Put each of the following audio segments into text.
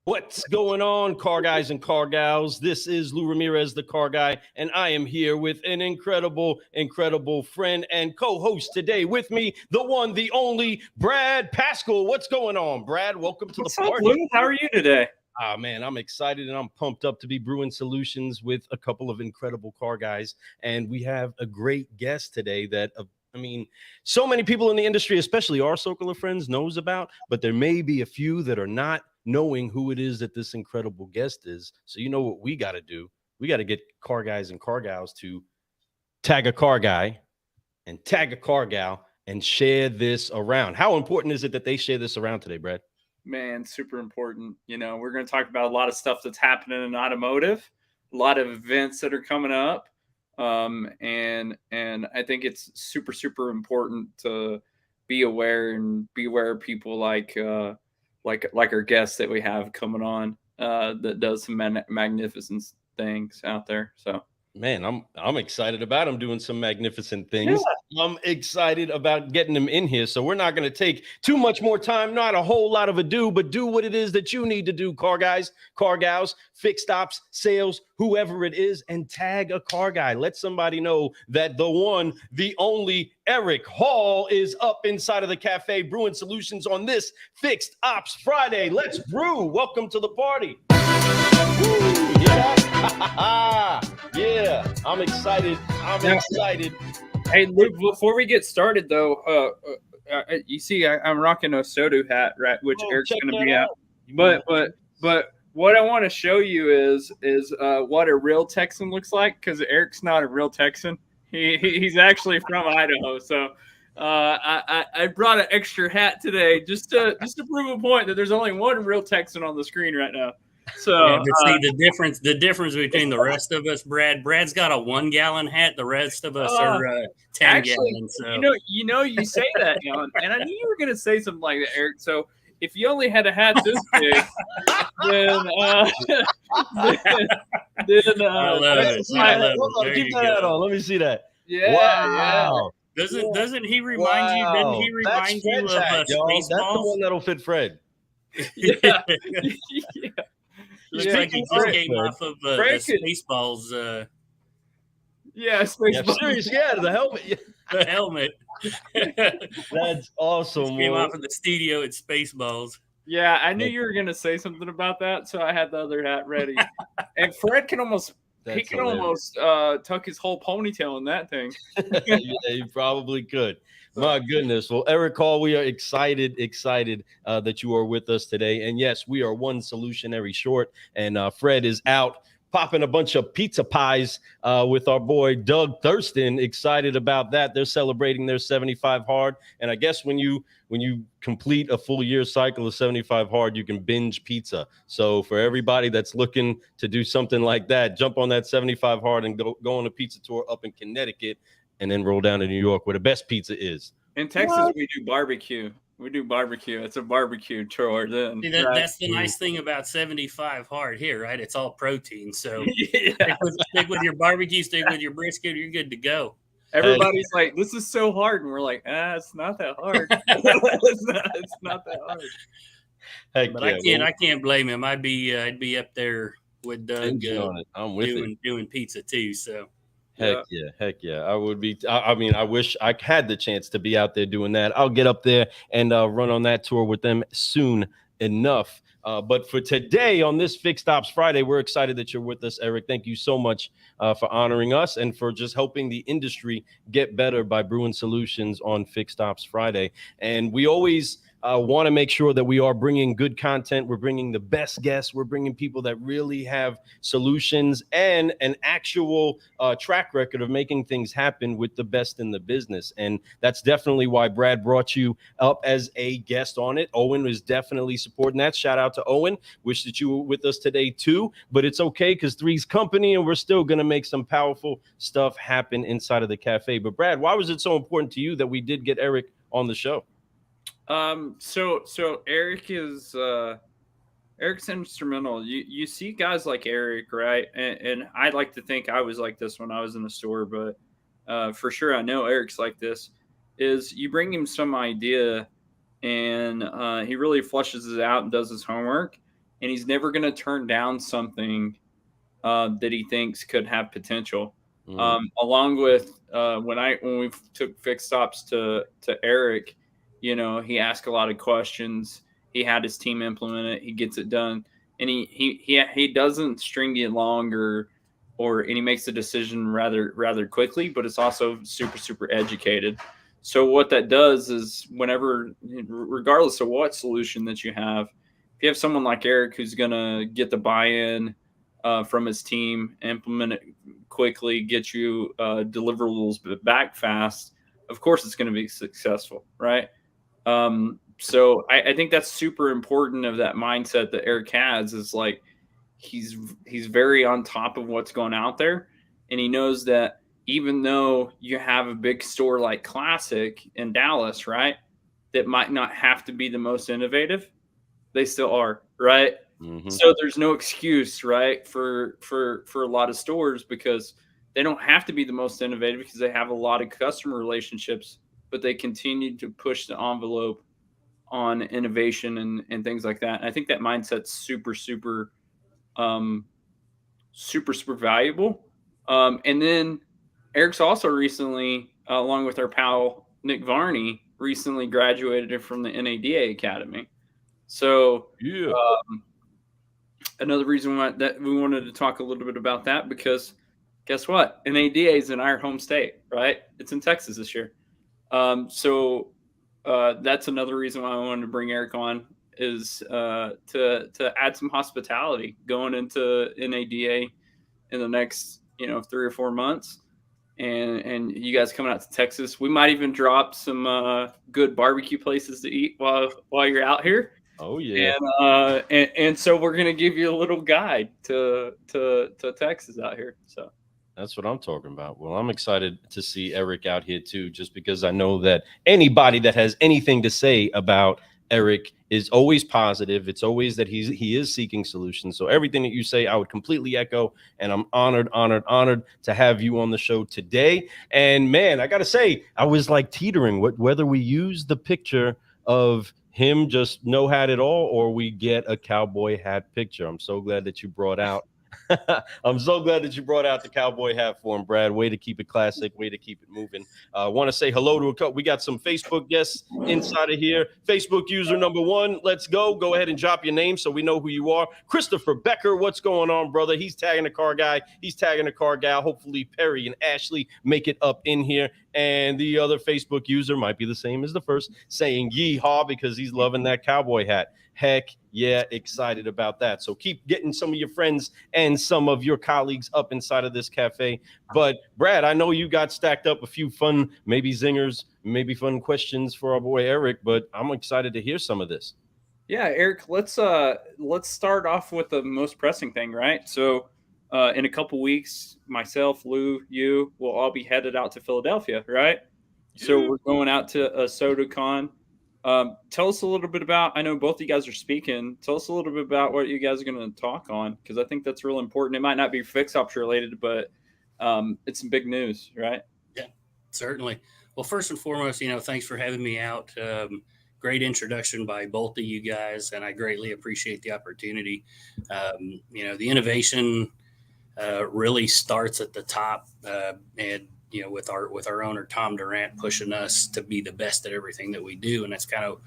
What's going on, car guys and car gals? This is Lou Ramirez, the car guy, and I am here with an incredible friend and co-host today with me, the one, the only, Brad Pascal. What's going on, Brad? Welcome to What's the up, party. Lou? How are you today? Ah, man, I'm excited and I'm pumped up to be brewing solutions with a couple of incredible car guys. And we have a great guest today that, so many people in the industry, especially our circle of friends, knows about, but there may be a few that are not knowing who it is that this incredible guest is. So you know what we got to do? We got to get car guys and car gals to tag a car guy and tag a car gal and share this around. How important is it that they share this around today, Brad? Man, super important. We're going to talk about a lot of stuff that's happening in automotive, a lot of events that are coming up. And I think it's super important to be aware of people like our guest that we have coming on that does some magnificent things out there. So Man, I'm excited about him doing some magnificent things. Yeah. I'm excited about getting him in here. So we're not going to take too much more time, not a whole lot of ado, but do what it is that you need to do, car guys, car gals, fix stops, sales, whoever it is, and tag a car guy. Let somebody know that the one, the only Eric Hall is up inside of the cafe brewing solutions on this Fixed Ops Friday. Let's brew. Welcome to the party. Woo, yeah. Yeah, I'm excited. I'm excited. Hey, Luke, before we get started, though, you see, I'm rocking a Sodu hat, right? Which Eric's going to be out. But what I want to show you is what a real Texan looks like, because Eric's not a real Texan. He's actually from Idaho. So I brought an extra hat today just to prove a point that there's only one real Texan on the screen right now. So yeah, but see the difference between the rest of us, Brad's got a 1 gallon hat. The rest of us are 10 actually, gallons. So. You say that, and I knew you were going to say something like that, Eric. So if you only had a hat this big, then I love it. Keep that hat on. Let me see that. Yeah. Wow. Yeah. Doesn't he remind you? Didn't he remind you of Spaceballs? That's the one that'll fit Fred. Yeah. Looks like he just came off of the Spaceballs. Yeah, Spaceballs. Serious, yeah, the helmet. Yeah. The helmet. That's awesome. Just came off of the studio at Spaceballs. Yeah, I knew you were going to say something about that, so I had the other hat ready. And Fred can almost tuck his whole ponytail in that thing. Yeah, he probably could. My goodness. Well, Eric Hall, we are excited that you are with us today. And yes, we are one solutionary short. And Fred is out popping a bunch of pizza pies with our boy Doug Thurston. Excited about that. They're celebrating their 75 hard. And I guess when you complete a full year cycle of 75 hard, you can binge pizza. So for everybody that's looking to do something like that, jump on that 75 hard and go on a pizza tour up in Connecticut, and then roll down to New York where the best pizza is. In Texas, we do barbecue. It's a barbecue chore. Then see, that's the nice thing about 75 hard here, right? It's all protein. So stick with your barbecue, stick with your brisket, you're good to go. Everybody's like, "This is so hard," and we're like, it's not that hard. It's not that hard. Heck but yeah, I can't blame him. I'd be up there with Doug I'm with doing pizza too. So. Heck yeah. I would be. I wish I had the chance to be out there doing that. I'll get up there and run on that tour with them soon enough. But for today on this Fixed Ops Friday, we're excited that you're with us, Eric. Thank you so much for honoring us and for just helping the industry get better by brewing solutions on Fixed Ops Friday. And we always want to make sure that we are bringing good content. We're bringing the best guests. We're bringing people that really have solutions and an actual track record of making things happen with the best in the business. And that's definitely why Brad brought you up as a guest on it. Owen is definitely supporting that. Shout out to Owen. Wish that you were with us today too, but it's okay because Three's company and we're still going to make some powerful stuff happen inside of the cafe. But Brad, why was it so important to you that we did get Eric on the show? So Eric is Eric's instrumental. You see guys like Eric, right? And I'd like to think I was like this when I was in the store, but for sure I know Eric's like this. Is you bring him some idea, and he really flushes it out and does his homework, and he's never going to turn down something that he thinks could have potential. Along with when we took fixed stops to Eric, he asked a lot of questions. He had his team implement it. He gets it done, and he doesn't string you along and he makes the decision rather quickly. But it's also super educated. So what that does is whenever, regardless of what solution that you have, if you have someone like Eric who's gonna get the buy-in from his team, implement it quickly, get you deliverables back fast, of course it's going to be successful, right? So I think that's super important of that mindset that Eric has, is like he's very on top of what's going out there, and he knows that even though you have a big store like Classic in Dallas, right, that might not have to be the most innovative, they still are, right? So there's no excuse, right, for a lot of stores, because they don't have to be the most innovative because they have a lot of customer relationships, but they continue to push the envelope on innovation and things like that. And I think that mindset's super valuable. And then Eric's also recently, along with our pal Nick Varney, recently graduated from the NADA Academy. So yeah. Another reason why that we wanted to talk a little bit about that, because guess what? NADA is in our home state, right? It's in Texas this year. So that's another reason why I wanted to bring Eric on, is to add some hospitality going into NADA in the next 3 or 4 months. And you guys coming out to Texas, we might even drop some good barbecue places to eat while you're out here. Oh yeah. And so we're gonna give you a little guide to Texas out here. So that's what I'm talking about. Well, I'm excited to see Eric out here too, just because I know that anybody that has anything to say about Eric is always positive. It's always that he is seeking solutions. So everything that you say, I would completely echo, and I'm honored to have you on the show today. And man, I gotta say, I was like teetering whether we use the picture of him just no hat at all, or we get a cowboy hat picture. I'm so glad that you brought out the cowboy hat for him, Brad. Way to keep it classic, way to keep it moving. I want to say hello to a couple. We got some Facebook guests inside of here. Facebook user number 1, let's go. Go ahead and drop your name so we know who you are. Christopher Becker, what's going on, brother? He's tagging the car guy. He's tagging the car gal. Hopefully Perry and Ashley make it up in here. And the other Facebook user might be the same as the first, saying yeehaw because he's loving that cowboy hat. Heck yeah, excited about that. So keep getting some of your friends and some of your colleagues up inside of this cafe. But Brad, I know you got stacked up a few fun, maybe zingers, maybe fun questions for our boy Eric, but I'm excited to hear some of this. Yeah, Eric, let's start off with the most pressing thing, right? So in a couple weeks, myself, Lou, you will all be headed out to Philadelphia, right? Yeah. So we're going out to a SodaCon. Tell us a little bit about, I know both of you guys are speaking. Tell us a little bit about what you guys are going to talk on, because I think that's real important. It might not be fix ops related, but it's some big news, right? Yeah, certainly. Well, first and foremost, thanks for having me out. Great introduction by both of you guys, and I greatly appreciate the opportunity. The innovation really starts at the top, and with our owner Tom Durant pushing us to be the best at everything that we do, and that's kind of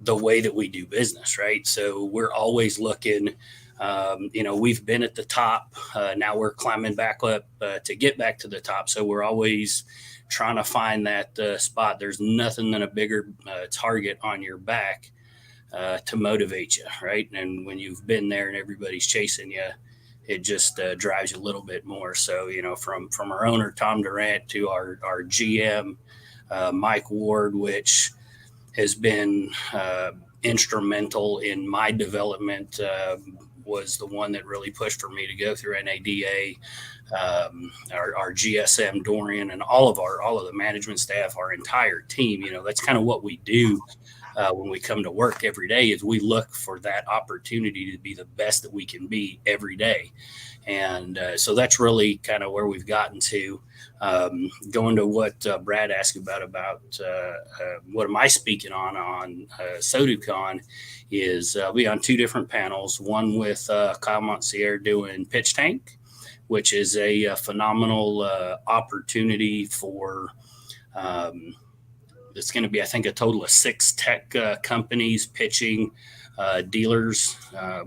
the way that we do business, right? So we're always looking. We've been at the top. Now we're climbing back up to get back to the top. So we're always trying to find that spot. There's nothing than a bigger target on your back to motivate you, right? And when you've been there and everybody's chasing you, it just drives you a little bit more. So, from our owner, Tom Durant, to our GM, Mike Ward, which has been instrumental in my development, was the one that really pushed for me to go through NADA, our GSM, Dorian, and all of the management staff, our entire team. That's kind of what we do. when we come to work every day is we look for that opportunity to be the best that we can be every day. And so that's really kind of where we've gotten to. Going to what Brad asked about what am I speaking on SoduCon is I'll be on two different panels, one with Kyle Montsier doing pitch tank, which is a phenomenal opportunity for it's going to be, I think, a total of 6 tech companies pitching dealers.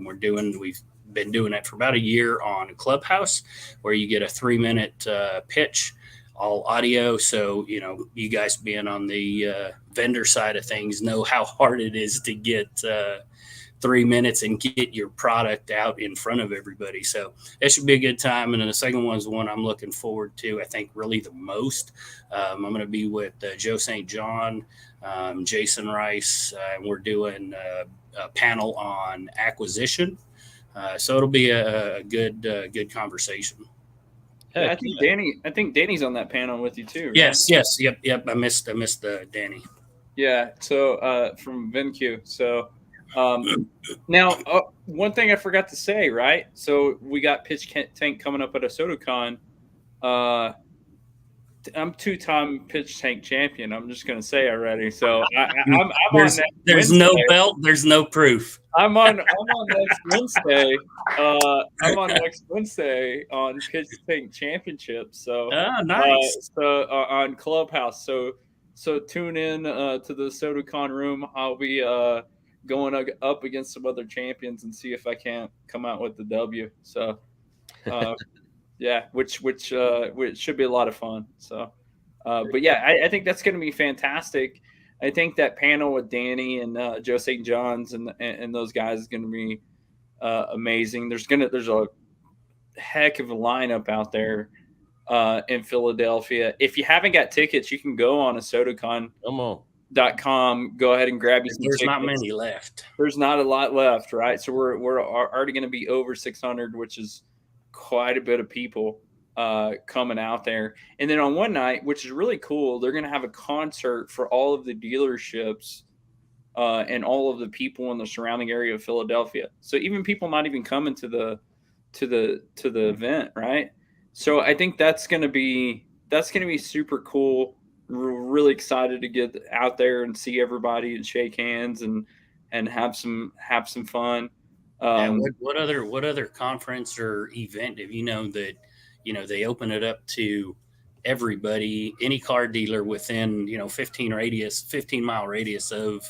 We've been doing it for about a year on Clubhouse, where you get a 3-minute pitch, all audio. So, you guys being on the vendor side of things know how hard it is to get 3 minutes and get your product out in front of everybody. So it should be a good time. And then the second one is the one I'm looking forward to, I think, really the most. I'm going to be with Joe St. John, Jason Rice, and we're doing a panel on acquisition. So it'll be a good conversation. Yeah, I think Danny's on that panel with you too. Right? Yes. Yep. I missed Danny. Yeah. So from VinQ. So now one thing I forgot to say, right? So we got Pitch Tank coming up at a SoduCon. I'm 2-time pitch tank champion. I'm just gonna say already. So I'm there's no belt. There's no proof. I'm on next Wednesday. I'm on next Wednesday on Pitch Tank Championship. So nice. On Clubhouse. So tune in to the SoduCon room. I'll be going up against some other champions and see if I can't come out with the W. So. Yeah, which should be a lot of fun. So, but yeah, I think that's going to be fantastic. I think that panel with Danny and Joe St. John's and those guys is going to be amazing. There's a heck of a lineup out there in Philadelphia. If you haven't got tickets, you can go on a SoduCon.com. Go ahead and grab you some tickets. There's not many left. There's not a lot left, right? So we're already going to be over 600, which is quite a bit of people coming out there. And then on one night, which is really cool, they're going to have a concert for all of the dealerships and all of the people in the surrounding area of Philadelphia. So even people not even coming to the event, right? So I think that's going to be super cool. We're really excited to get out there and see everybody and shake hands and have some fun. What other conference or event have that they open it up to everybody, any car dealer within 15-mile radius of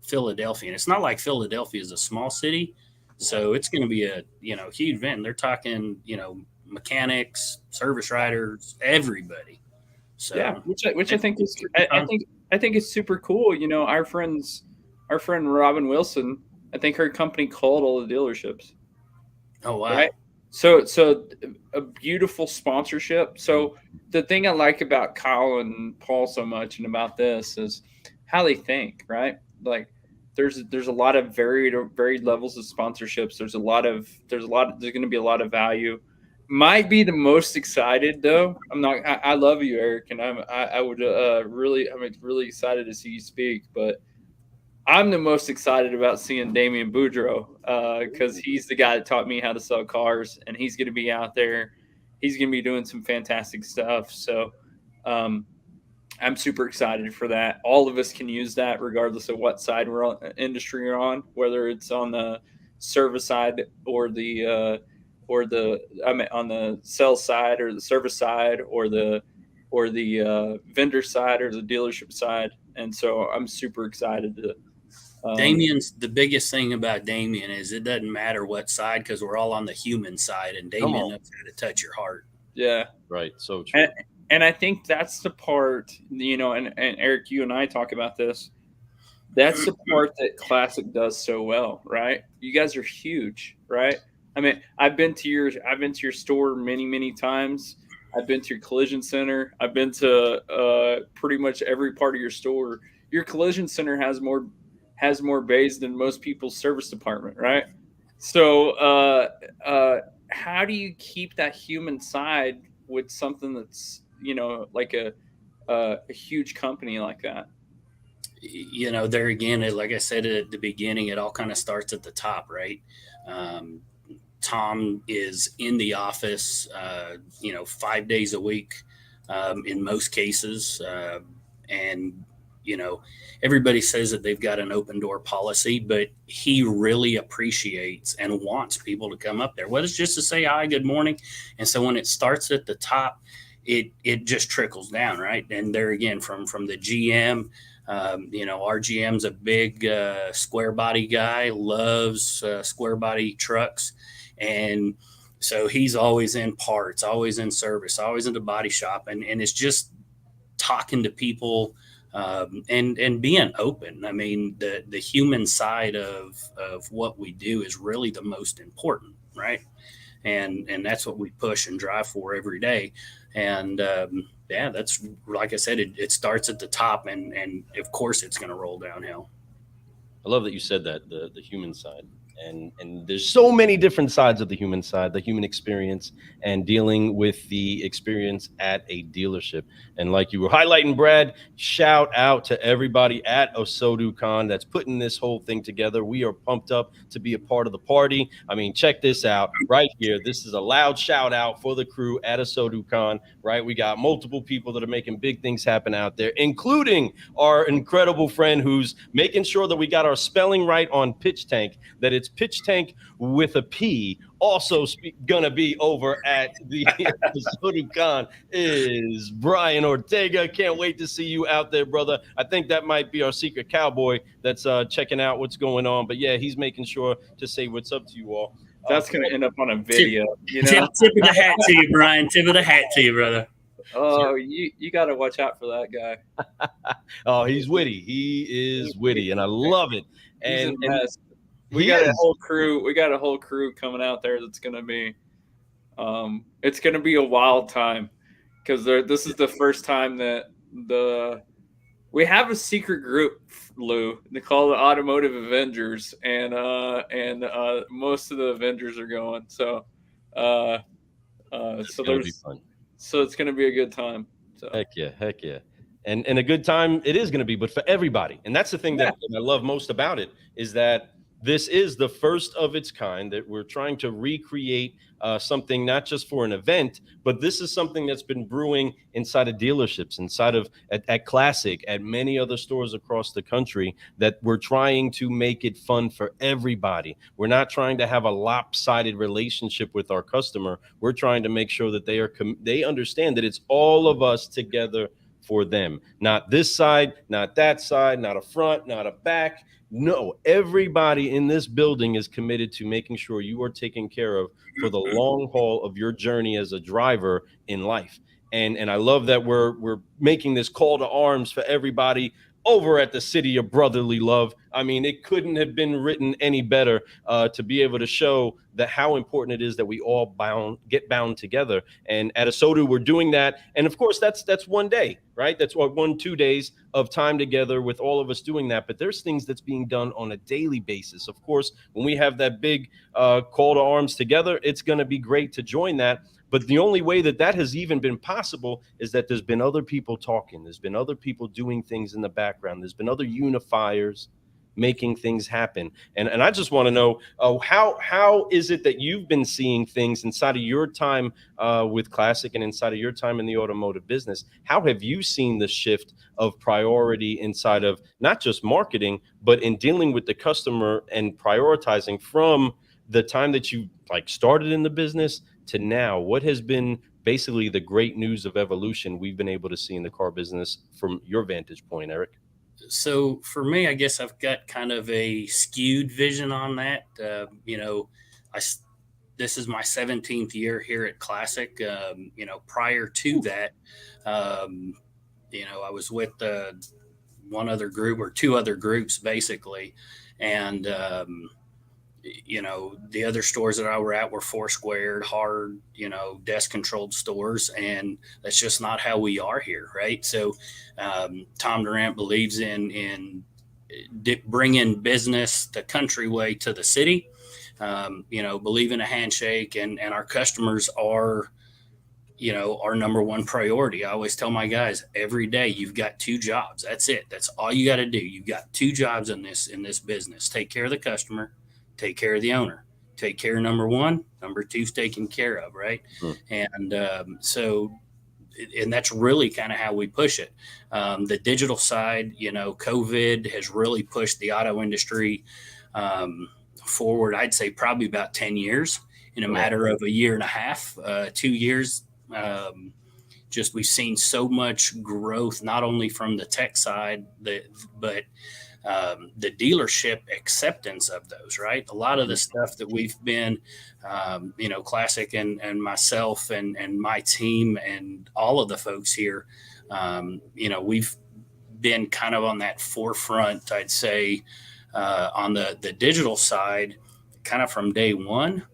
Philadelphia? And it's not like Philadelphia is a small city, so it's going to be a huge event. They're talking mechanics, service riders, everybody. So yeah, which I think is I think it's super cool. Our friend Robin Wilson, I think her company called all the dealerships. Oh, wow. Right? So a beautiful sponsorship. So the thing I like about Kyle and Paul so much and about this is how they think, right? Like there's a lot of varied levels of sponsorships. There's going to be a lot of value. Might be the most excited though. I love you, Eric, and I'm really excited to see you speak, but I'm the most excited about seeing Damian Boudreaux because he's the guy that taught me how to sell cars, and he's going to be out there. He's going to be doing some fantastic stuff. So I'm super excited for that. All of us can use that regardless of what side industry you're on, whether it's on the service side or on the sales side or the service side or the vendor side or the dealership side. And so I'm super excited to. Damien's the biggest thing about Damien is it doesn't matter what side because we're all on the human side, and Damien knows how to touch your heart. Yeah, right. So true. And I think that's the part, and Eric, you and I talk about this. That's the part that Classic does so well, right? You guys are huge, right? I mean, I've been to your store many, many times. I've been to your collision center. I've been to pretty much every part of your store. Your collision center has more bays than most people's service department, right? So how do you keep that human side with something that's like a huge company like that? there again, like I said at the beginning, it all kind of starts at the top, right? Tom is in the office, 5 days a week, in most cases. And, you know, everybody says that they've got an open door policy, but he really appreciates and wants people to come up there. Well, it's just to say hi, good morning. And so when it starts at the top, it just trickles down, right? And there again, from the GM, our GM's a big square body guy, loves square body trucks. And so he's always in parts, always in service, always in the body shop. And it's just talking to people and being open. I mean, the human side of what we do is really the most important, right? And that's what we push and drive for every day. And that's, like I said, it starts at the top, and of course it's going to roll downhill. I love that you said that, the human side. And there's so many different sides of the human side, the human experience, and dealing with the experience at a dealership. And like you were highlighting, Brad, shout out to everybody at OSODUCon that's putting this whole thing together. We are pumped up to be a part of the party. I mean, check this out right here. This is a loud shout out for the crew at OSODUCon, right? We got multiple people that are making big things happen out there, including our incredible friend who's making sure that we got our spelling right on Pitch Tank, that it's Pitch Tank with a P. Also gonna be over at the SoduCon is Brian Ortega. Can't wait to see you out there, brother. I think that might be our secret cowboy that's checking out what's going on. But yeah, he's making sure to say what's up to you all. That's gonna end up on a video, Tip of the hat to you, Brian. Tip of the hat to you, brother. Oh, you got to watch out for that guy. Oh, he's witty. He is witty, and I love it. And we got a whole crew. We got a whole crew coming out there. That's gonna be, it's gonna be a wild time, because this is the first time that we have a secret group, Lou. They call the Automotive Avengers, and most of the Avengers are going. So, so it's gonna be a good time. So. Heck yeah. And a good time it is going to be, but for everybody. And that's the thing that I love most about it, is that this is the first of its kind, that we're trying to recreate something not just for an event, but this is something that's been brewing inside of dealerships, inside of at Classic, at many other stores across the country, that we're trying to make it fun for everybody. We're not trying to have a lopsided relationship with our customer. We're trying to make sure that they understand that it's all of us together for them, not this side, not that side, not a front, not a back. No, everybody in this building is committed to making sure you are taken care of for the long haul of your journey as a driver in life. And I love that we're making this call to arms for everybody over at the City of Brotherly Love. I mean, it couldn't have been written any better to be able to show that how important it is that we all get bound together. And at ASODU, we're doing that. And of course, that's one day, right? That's what 2 days of time together with all of us doing that. But there's things that's being done on a daily basis. Of course, when we have that big call to arms together, it's going to be great to join that. But the only way that has even been possible is that there's been other people talking. There's been other people doing things in the background. There's been other unifiers making things happen. And I just want to know, how is it that you've been seeing things inside of your time with Classic and inside of your time in the automotive business? How have you seen the shift of priority inside of not just marketing, but in dealing with the customer and prioritizing from the time that you started in the business to now? What has been basically the great news of evolution we've been able to see in the car business from your vantage point, Eric? So for me, I guess I've got kind of a skewed vision on that. This is my 17th year here at Classic. Prior to that, I was with one other group, or two other groups basically. And, the other stores that I were at were four-squared, hard, desk controlled stores. And that's just not how we are here. Right. So, Tom Durant believes in bringing business the country way to the city, believe in a handshake, and our customers are, our number one priority. I always tell my guys every day, you've got 2 jobs. That's it. That's all you got to do. You've got 2 jobs in this business. Take care of the customer, take care of the owner. Take care of number 1, number 2's taken care of, right? And and that's really kind of how we push it. The digital side, COVID has really pushed the auto industry forward. I'd say probably about 10 years in a matter of a year and a half, 2 years. Just we've seen so much growth, not only from the tech side, but the dealership acceptance of those, right? A lot of the stuff that we've been, Classic and myself and my team and all of the folks here, we've been kind of on that forefront, I'd say, on the digital side, kind of from day one.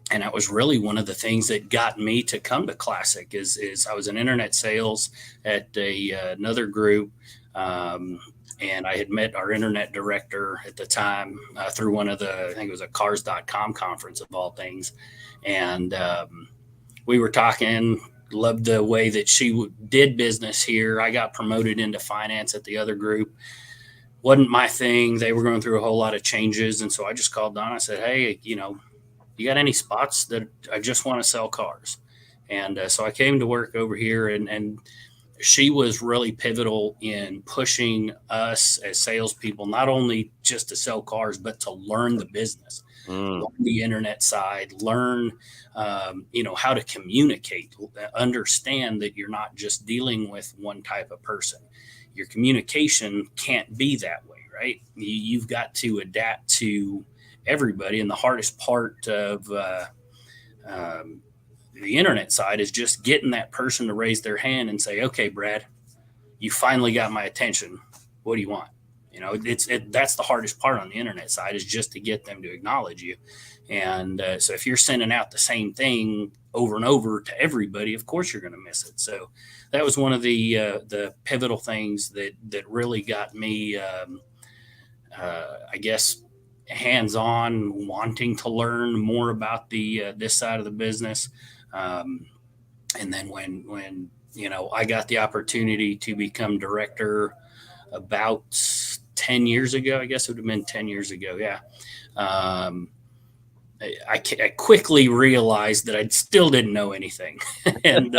And that was really one of the things that got me to come to Classic is I was in internet sales at another group. And I had met our internet director at the time through one of I think it was a cars.com conference of all things. And we were talking, loved the way that she did business here. I got promoted into finance at the other group. Wasn't my thing. They were going through a whole lot of changes. And so I just called Don. I said, hey, you got any spots that I just want to sell cars? And so I came to work over here, and she was really pivotal in pushing us as salespeople, not only just to sell cars, but to learn the business, learn the internet side, learn, how to communicate, understand that you're not just dealing with one type of person. Your communication can't be that way, right? You've got to adapt to everybody. And the hardest part of the internet side is just getting that person to raise their hand and say, okay, Brad, you finally got my attention. What do you want? That's the hardest part on the internet side, is just to get them to acknowledge you. And so if you're sending out the same thing over and over to everybody, of course you're going to miss it. So that was one of the pivotal things that really got me, I guess, hands-on, wanting to learn more about this side of the business. And then when I got the opportunity to become director about 10 years ago, I guess it would have been 10 years ago. Yeah. I quickly realized that I still didn't know anything. And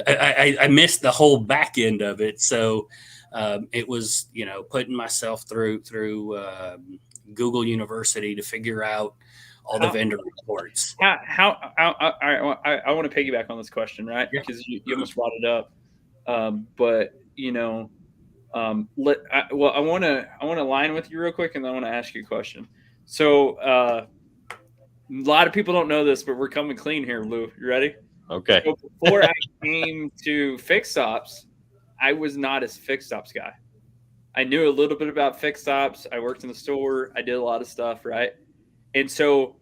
I missed the whole back end of it. So it was, putting myself through Google University to figure out all the vendor reports. How I want to piggyback on this question, right? Because you almost brought it up. But I want to line with you real quick, and then I want to ask you a question. So a lot of people don't know this, but we're coming clean here, Lou. You ready? Okay. So before I came to fixed ops, I was not a fixed ops guy. I knew a little bit about fixed ops. I worked in the store. I did a lot of stuff, right? And so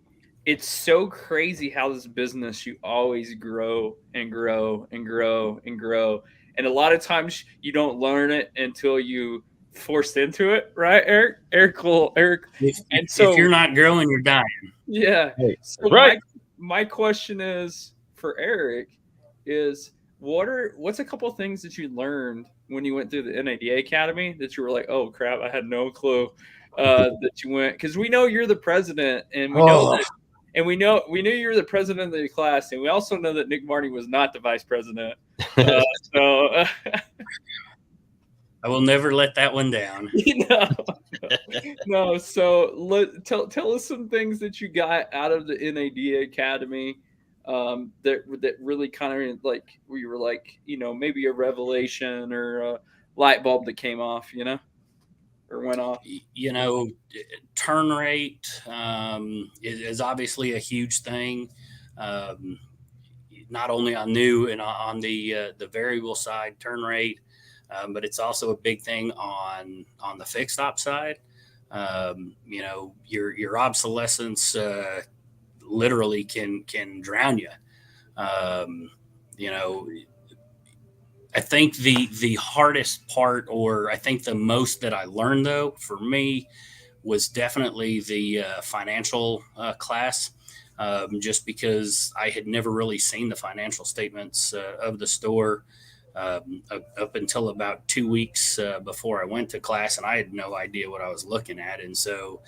it's so crazy how this business, you always grow and grow and grow and grow. And a lot of times you don't learn it until you forced into it, right, Eric? Eric. And so if you're not growing, you're dying. Yeah. So right. My question is for Eric is, what's a couple of things that you learned when you went through the NADA Academy that you were like, oh crap, I had no clue that you went? Because we know you're the president, and we know that, and we knew you were the president of the class, and we also know that Nick Marty was not the vice president. So I will never let that one down. No. So tell us some things that you got out of the NADA Academy. That really kind of like, where you were like, maybe a revelation or a light bulb that came off, or went off. Turn rate is obviously a huge thing, not only on new and on the variable side, turn rate, but it's also a big thing on the fixed op side. Your obsolescence literally can drown you. I think the hardest part, or I think the most that I learned though, for me, was definitely the financial class. just because I had never really seen the financial statements of the store up until about 2 weeks before I went to class, and I had no idea what I was looking at. And so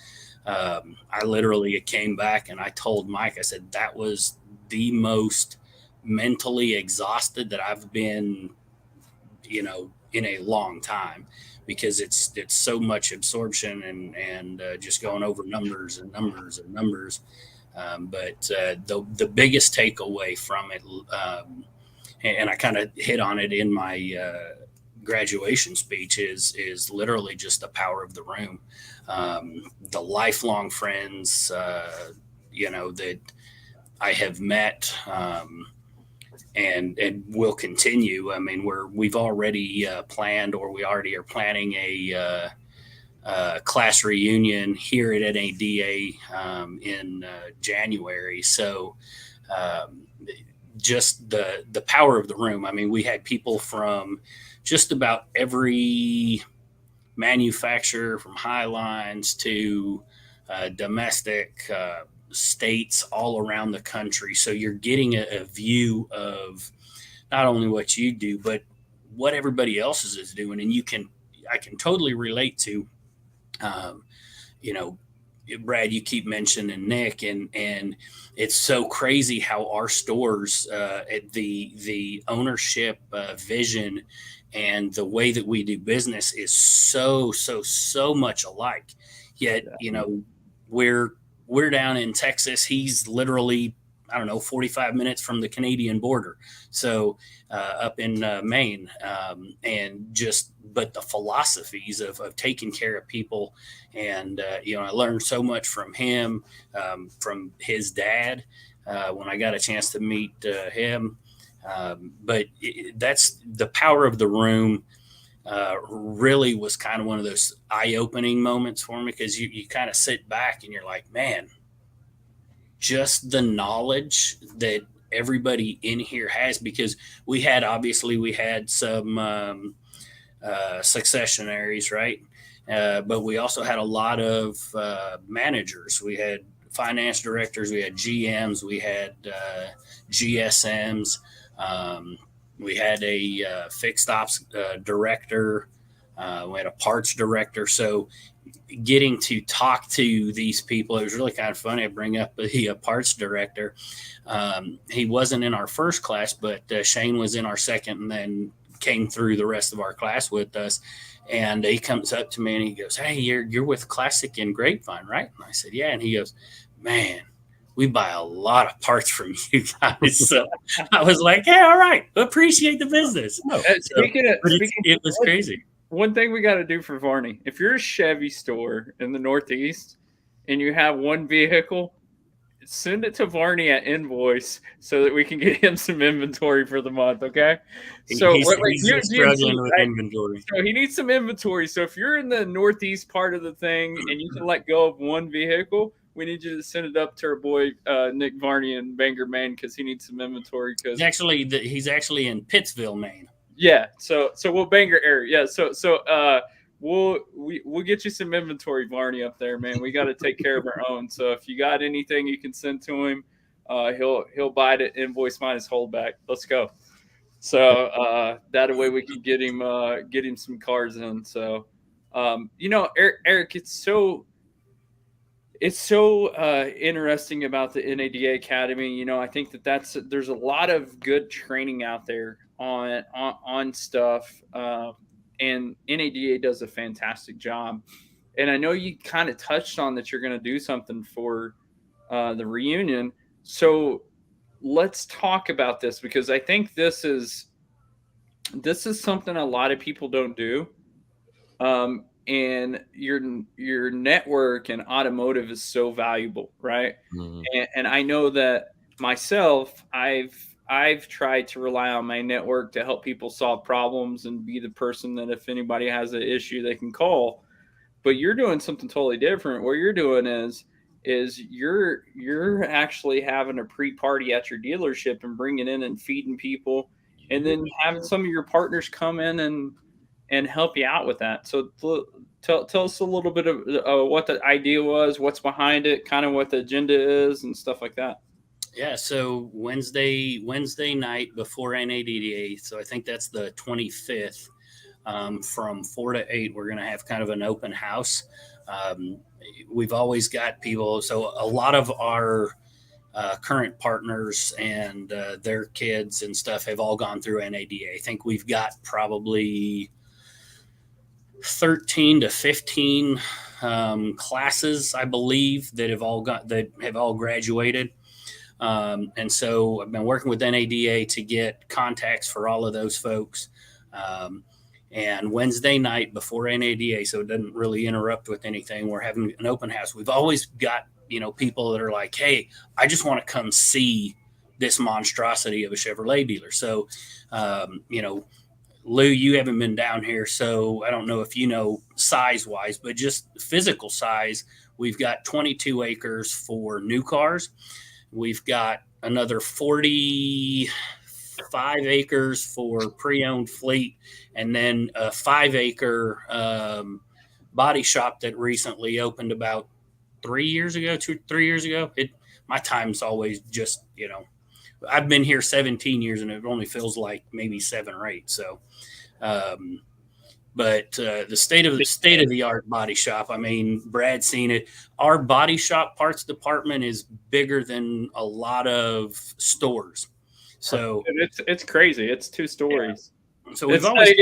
I literally came back and I told Mike, I said, that was the most mentally exhausted that I've been, in a long time, because it's so much absorption and just going over numbers and numbers and numbers. But the biggest takeaway from it, and I kind of hit on it in my graduation speech, is literally just the power of the room, the lifelong friends, that I have met. And will continue. I mean, we've already planned, or we already are planning a class reunion here at NADA in January. So just the power of the room. I mean, we had people from just about every manufacturer, from Highlines to domestic, states all around the country. So you're getting a view of not only what you do, but what everybody else is doing. And I can totally relate to, Brad, you keep mentioning Nick, and it's so crazy how our stores, the ownership vision and the way that we do business is so much alike. Yet, we're down in Texas. He's literally, I don't know, 45 minutes from the Canadian border. So up in Maine, but the philosophies of taking care of people. And, I learned so much from him, from his dad, when I got a chance to meet him. But that's the power of the room. Really was kind of one of those eye-opening moments for me, because you kind of sit back and you're like, man, just the knowledge that everybody in here has, because we had some successionaries, right? But we also had a lot of managers. We had finance directors, we had GMs, we had GSMs. We had a fixed ops director. We had a parts director. So getting to talk to these people, it was really kind of funny. I bring up the parts director. He wasn't in our first class, but Shane was in our second, and then came through the rest of our class with us. And he comes up to me and he goes, "Hey, you're with Classic and Grapevine, right?" And I said, "Yeah." And he goes, "Man, we buy a lot of parts from you guys." So I was like, "Hey, all right, appreciate the business." It was crazy. One thing we got to do for Varney: if you're a Chevy store in the Northeast and you have one vehicle, send it to Varney at invoice so that we can get him some inventory for the month. Okay. So he's struggling with inventory. So he needs some inventory. So if you're in the Northeast part of the thing and you can let go of one vehicle, we need you to send it up to our boy Nick Varney in Bangor, Maine, because he needs some inventory. Because he's actually in Pittsville, Maine. Yeah. So we'll Bangor area. Yeah. So we'll get you some inventory, Varney, up there, man. We got to take care of our own. So if you got anything you can send to him, he'll buy it at invoice minus holdback. Let's go. So that way we can get him some cars in. So Eric, it's so interesting about the NADA Academy. I think there's a lot of good training out there on stuff. And NADA does a fantastic job. And I know you kind of touched on that you're going to do something for the reunion. So let's talk about this, because I think this is something a lot of people don't do. And your network and automotive is so valuable, right? Mm-hmm. And I know that myself, I've tried to rely on my network to help people solve problems and be the person that if anybody has an issue, they can call. But you're doing something totally different. What you're doing is you're actually having a pre-party at your dealership and bringing in and feeding people, and then having some of your partners come in and help you out with that. So tell us a little bit of what the idea was, what's behind it, kind of what the agenda is, and stuff like that. Yeah, so Wednesday night before NADDA, so I think that's the 25th, from 4 to 8, we're going to have kind of an open house. We've always got people, so a lot of our current partners and their kids and stuff have all gone through NADA. I think we've got probably 13 to 15 classes, I believe, that have all graduated. And so I've been working with NADA to get contacts for all of those folks. And Wednesday night before NADA, so it doesn't really interrupt with anything, we're having an open house. We've always got, people that are like, hey, I just want to come see this monstrosity of a Chevrolet dealer. So, Lou, you haven't been down here, so I don't know if you know size-wise, but just physical size, we've got 22 acres for new cars. We've got another 45 acres for pre-owned fleet, and then a 5-acre body shop that recently opened about 3 years ago. My time's always just, I've been here 17 years and it only feels like maybe 7 or 8. So, but the state of the art body shop, I mean, Brad's seen it. Our body shop parts department is bigger than a lot of stores. So it's crazy. It's 2 stories. Yeah. So we've always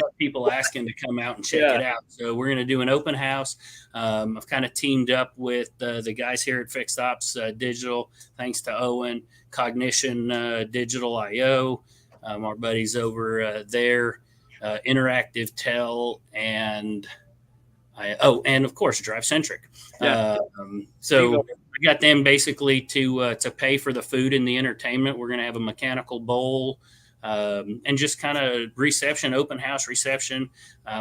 got people asking to come out and check it out. So we're going to do an open house. I've kind of teamed up with the guys here at Fixed Ops Digital, thanks to Owen, Cognition Digital IO, our buddies over there, Interactive Tel, and of course Drive Centric. So I got them basically to pay for the food and the entertainment. We're going to have a mechanical bowl. And just kind of open house reception.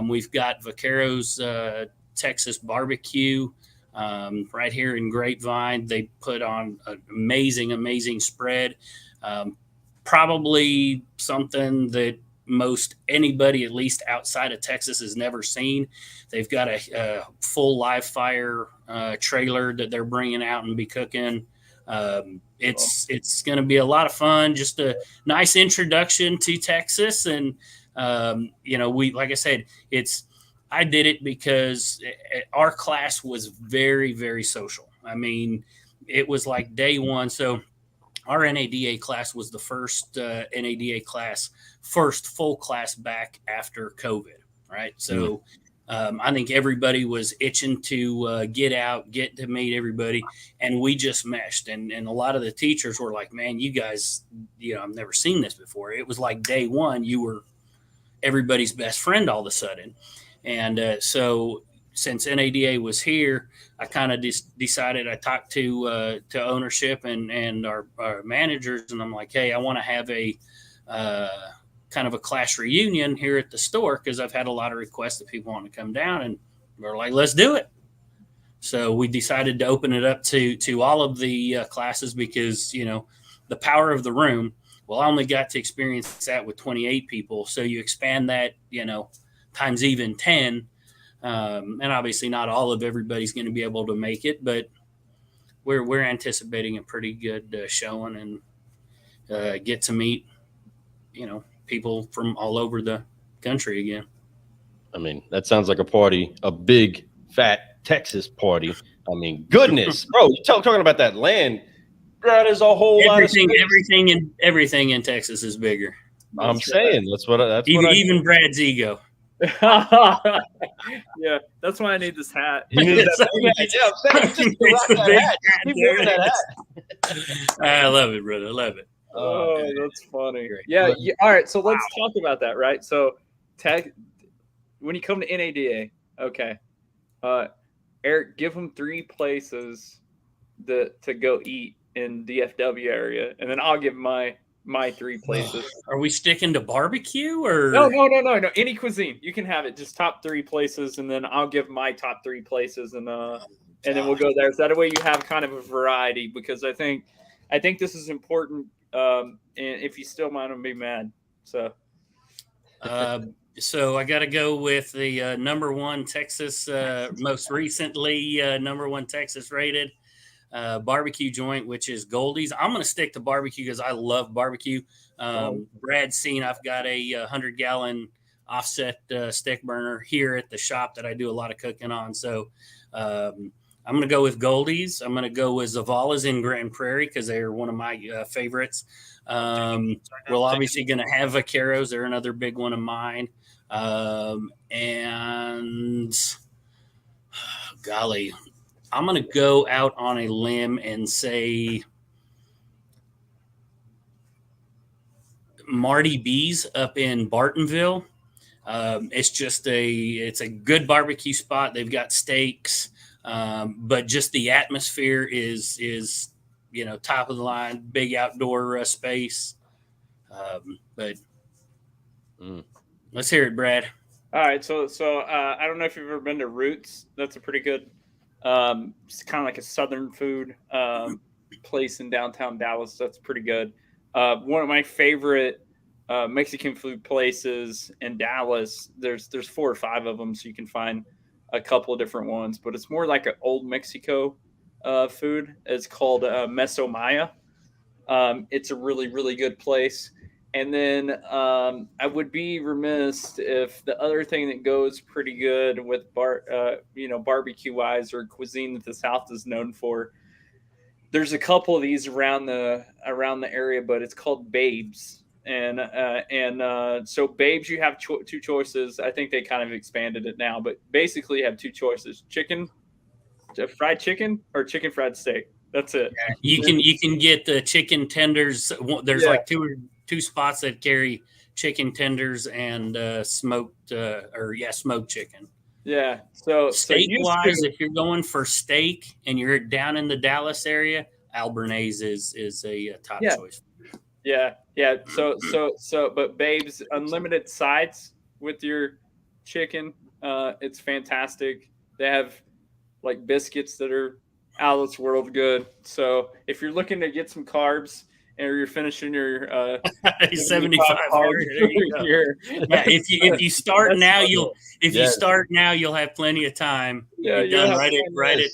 We've got Vaqueros Texas barbecue right here in Grapevine. They put on an amazing spread. Probably something that most anybody, at least outside of Texas, has never seen. They've got a full live fire trailer that they're bringing out and be cooking. It's going to be a lot of fun, just a nice introduction to Texas. And, like I said, I did it because our class was very, very social. I mean, it was like day one. So our NADA class was the first NADA class, first full class back after COVID. Right. So, I think everybody was itching to get out, get to meet everybody, and we just meshed. And a lot of the teachers were like, man, you guys, I've never seen this before. It was like day one, you were everybody's best friend all of a sudden. And so since NADA was here, I kind of decided, I talked to ownership and our managers, and I'm like, hey, I want to have a kind of a class reunion here at the store, because I've had a lot of requests that people want to come down, and we're like, let's do it. So we decided to open it up to all of the classes, because the power of the room. Well, I only got to experience that with 28 people, so you expand that times even 10, and obviously not all of everybody's going to be able to make it, but we're anticipating a pretty good showing, and get to meet people from all over the country again. I mean, that sounds like a party, a big, fat Texas party. I mean, goodness, bro, you're talking about that land. Bro, there's a whole lot of space. Everything in Texas is bigger. I'm saying even Brad's ego. Yeah, that's why I need this hat. You need that hat. I love it, brother. I love it. Oh, that's funny. Yeah. All right. So let's talk about that, right? So, when you come to NADA, okay, Eric, give them 3 places to go eat in DFW area, and then I'll give my 3 places. Are we sticking to barbecue or no? Any cuisine you can have it. Just top 3 places, and then I'll give my top 3 places, and then we'll go there. So that way you have kind of a variety, because I think this is important. And if you still mind, I'm be mad. So, So I got to go with the number one Texas, most recently number one Texas rated barbecue joint, which is Goldie's. I'm going to stick to barbecue because I love barbecue. Brad's seen I've got a 100-gallon offset stick burner here at the shop that I do a lot of cooking on. So I'm going to go with Goldie's. I'm going to go with Zavala's in Grand Prairie because they're one of my favorites. We're obviously going to have Vaqueros. They're another big one of mine. And golly, I'm going to go out on a limb and say Marty B's up in Bartonville. It's a good barbecue spot. They've got steaks, but just the atmosphere is top of the line, big outdoor space. But let's hear it, Brad. All right, so I don't know if you've ever been to Roots. That's a pretty good, it's kind of like a Southern food place in downtown Dallas. That's pretty good. One of my favorite Mexican food places in Dallas. There's 4 or 5 of them, so you can find a couple of different ones. But it's more like an old Mexico food. It's called Meso Maya. It's a really, really good place. And then I would be remiss if the other thing that goes pretty good with barbecue wise or cuisine that the South is known for. There's a couple of these around the area, but it's called Babes. And so Babes, you have 2 choices. I think they kind of expanded it now, but basically you have 2 choices: fried chicken or chicken fried steak. That's it. Yeah, you can get the chicken tenders. There's like two spots that carry chicken tenders and smoked chicken. Yeah. So steak wise, if you're going for steak and you're down in the Dallas area, Albernaise is a top choice. Yeah. So but Babes, unlimited sides with your chicken. It's fantastic. They have like biscuits that are out of this world good. So if you're looking to get some carbs, or you're finishing your 75 if you start now, you'll have plenty of time. Yeah, you're done right at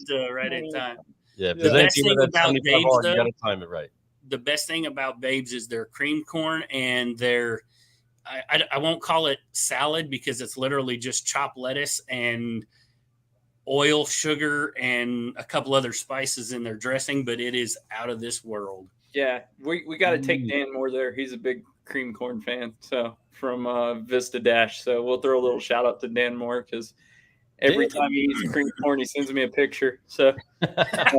time. Yeah, the best thing about Babes, though, you got to time it right. The best thing about Babes is their cream corn and their I won't call it salad because it's literally just chopped lettuce and oil, sugar, and a couple other spices in their dressing, but it is out of this world. Yeah, we got to take Dan Moore there. He's a big cream corn fan, so from Vista Dash. So we'll throw a little shout out to Dan Moore because every time he eats cream corn, he sends me a picture. So that's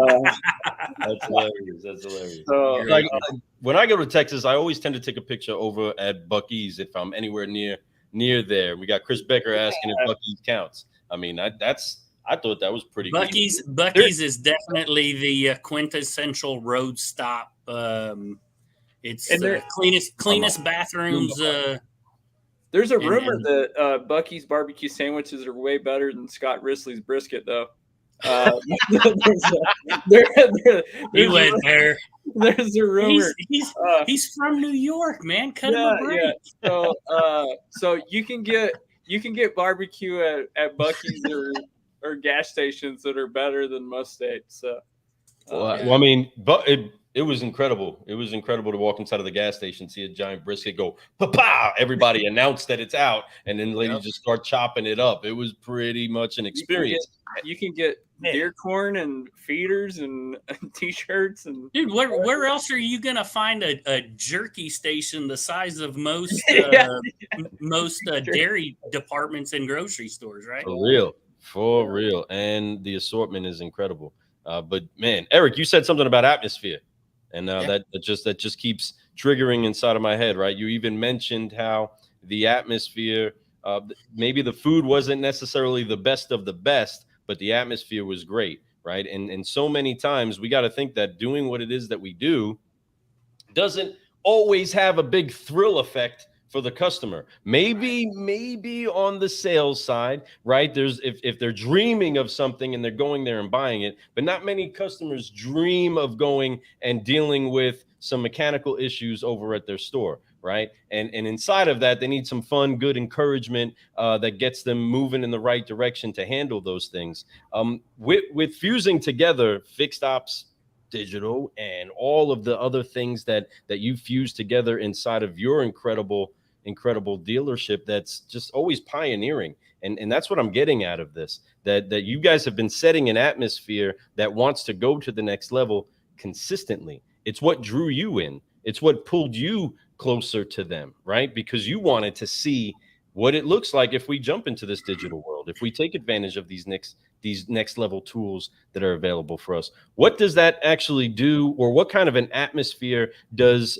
hilarious. That's hilarious. So, when I go to Texas, I always tend to take a picture over at Buc-ee's if I'm anywhere near there. We got Chris Becker asking if Buc-ee's counts. I mean, I thought that was pretty good. Buc-ee's is definitely the quintessential road stop. It's the cleanest bathrooms. There's a rumor that Buc-ee's barbecue sandwiches are way better than Scott Risley's brisket, though. There's a rumor. He's from New York, man. Cut him a break. Yeah. So you can get barbecue at Buc-ee's or gas stations that are better than most states. So, I mean, but it was incredible. It was incredible to walk inside of the gas station, see a giant brisket go, pa-pow! Everybody announced that it's out, and then the ladies just start chopping it up. It was pretty much an experience. You can get deer corn and feeders and T-shirts. And dude, where else are you going to find a jerky station the size of most dairy departments in grocery stores, right? For real. And the assortment is incredible. But man, Eric, you said something about atmosphere, and that just keeps triggering inside of my head, right? You even mentioned how the atmosphere, maybe the food wasn't necessarily the best of the best, but the atmosphere was great, right? And so many times we got to think that doing what it is that we do doesn't always have a big thrill effect for the customer. Maybe on the sales side, right? There's if they're dreaming of something and they're going there and buying it, but not many customers dream of going and dealing with some mechanical issues over at their store, right? And inside of that, they need some fun, good encouragement that gets them moving in the right direction to handle those things. With fusing together fixed ops, digital, and all of the other things that you fuse together inside of your incredible dealership, that's just always pioneering. And that's what I'm getting out of this, that you guys have been setting an atmosphere that wants to go to the next level consistently. It's what drew you in. It's what pulled you closer to them, right? Because you wanted to see what it looks like if we jump into this digital world, if we take advantage of these next level tools that are available for us. What does that actually do, or what kind of an atmosphere does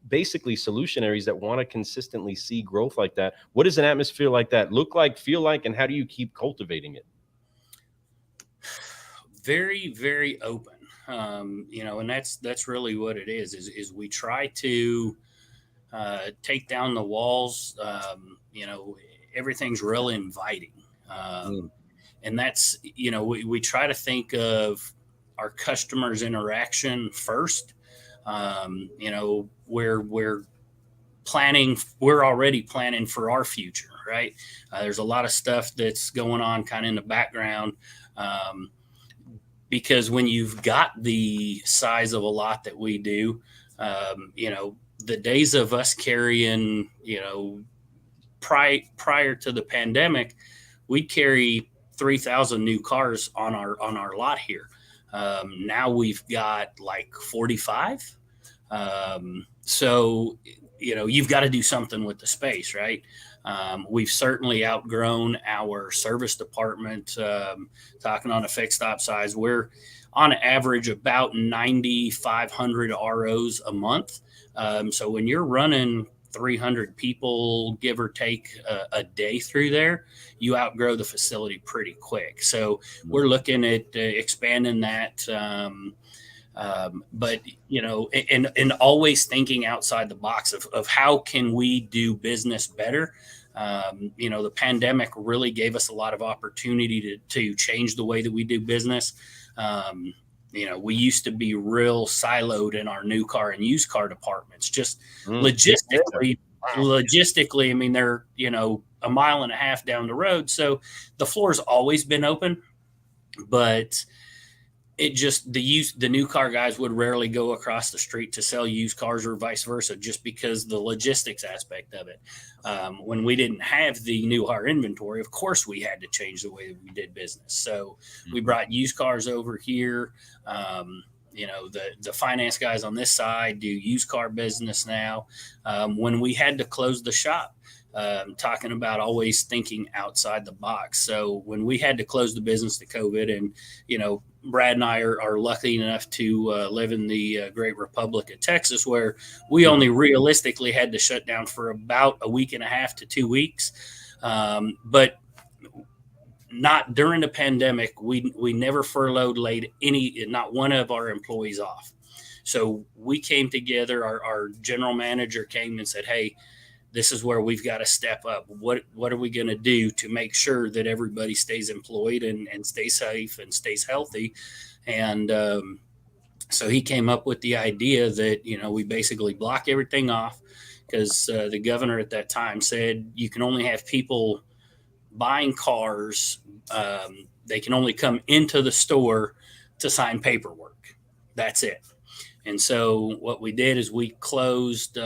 basically solutionaries that want to consistently see growth like that, what does an atmosphere like that look like, feel like, and how do you keep cultivating it? Very, very open. And that's really what it is we try to take down the walls. Everything's really inviting. And that's, we try to think of our customers' interaction first. We're already planning for our future, right? There's a lot of stuff that's going on kind of in the background. Because when you've got the size of a lot that we do, the days of us carrying, prior to the pandemic, we'd carry 3,000 new cars on our lot here. Now we've got like 45. So, you've got to do something with the space, right? We've certainly outgrown our service department. Talking on a fixed op size, we're on average about 9,500 ROs a month. So when you're running 300 people, give or take a day through there, you outgrow the facility pretty quick. So we're looking at expanding that. But and always thinking outside the box of how can we do business better. The pandemic really gave us a lot of opportunity to change the way that we do business. We used to be real siloed in our new car and used car departments. Just logistically, I mean, they're a mile and a half down the road, so the floor's always been open, but it just the new car guys would rarely go across the street to sell used cars or vice versa, just because the logistics aspect of it. When we didn't have the new car inventory, of course we had to change the way that we did business. So we brought used cars over here. The finance guys on this side do used car business now. When we had to close the shop, talking about always thinking outside the box. So when we had to close the business to COVID, and Brad and I are lucky enough to live in the great Republic of Texas, where we only realistically had to shut down for about a week and a half to 2 weeks. But not during the pandemic, we never furloughed, laid not one of our employees off. So we came together, our general manager came and said, hey, this is where we've got to step up. What are we going to do to make sure that everybody stays employed and stays safe and stays healthy? And so he came up with the idea that, we basically block everything off, because the governor at that time said you can only have people buying cars. They can only come into the store to sign paperwork. That's it. And so what we did is we closed,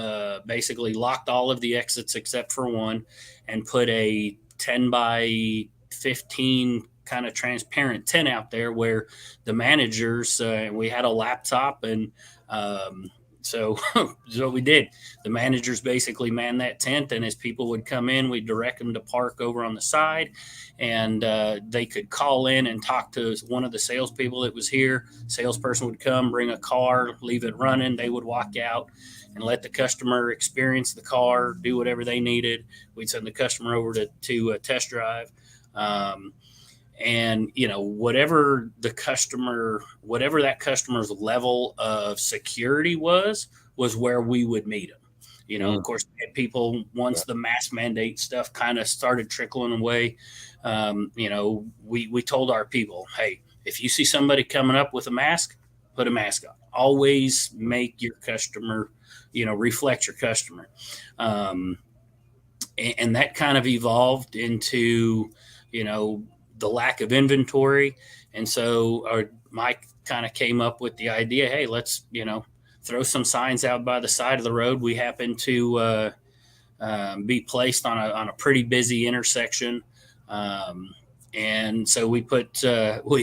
basically locked all of the exits except for one, and put a 10 by 15 kind of transparent tent out there where the managers, we had a laptop, and so what we did, the managers basically manned that tent, and as people would come in, we'd direct them to park over on the side, and they could call in and talk to one of the salespeople that was here. Salesperson would come, bring a car, leave it running. They would walk out and let the customer experience the car, do whatever they needed. We'd send the customer over to a test drive. And whatever that customer's level of security was where we would meet them. Of course, people, once the mask mandate stuff kind of started trickling away, we told our people, hey, if you see somebody coming up with a mask, put a mask on. Always make your customer, reflect your customer. And that kind of evolved into, the lack of inventory. And so Mike kind of came up with the idea, hey, let's, throw some signs out by the side of the road. We happen to be placed on a pretty busy intersection. And so we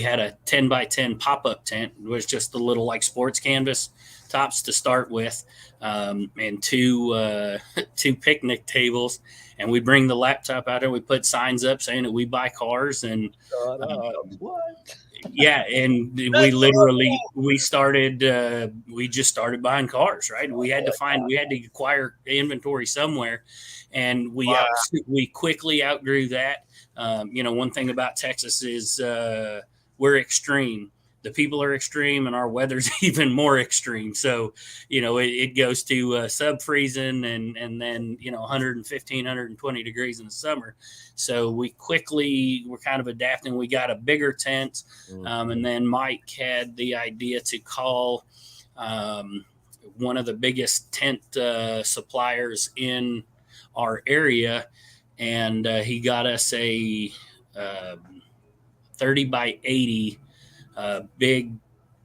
had a 10 by 10 pop-up tent. It was just a little like sports canvas tops to start with, and two picnic tables. And we bring the laptop out there. We put signs up saying that we buy cars. And what? Yeah, and we just started buying cars, right? We had to acquire inventory somewhere, and we quickly outgrew that. One thing about Texas is we're extreme. The people are extreme, and our weather's even more extreme. So, it goes to sub freezing and then 115, 120 degrees in the summer. So we're kind of adapting. We got a bigger tent, and then Mike had the idea to call one of the biggest tent suppliers in our area, and he got us a 30 by 80 big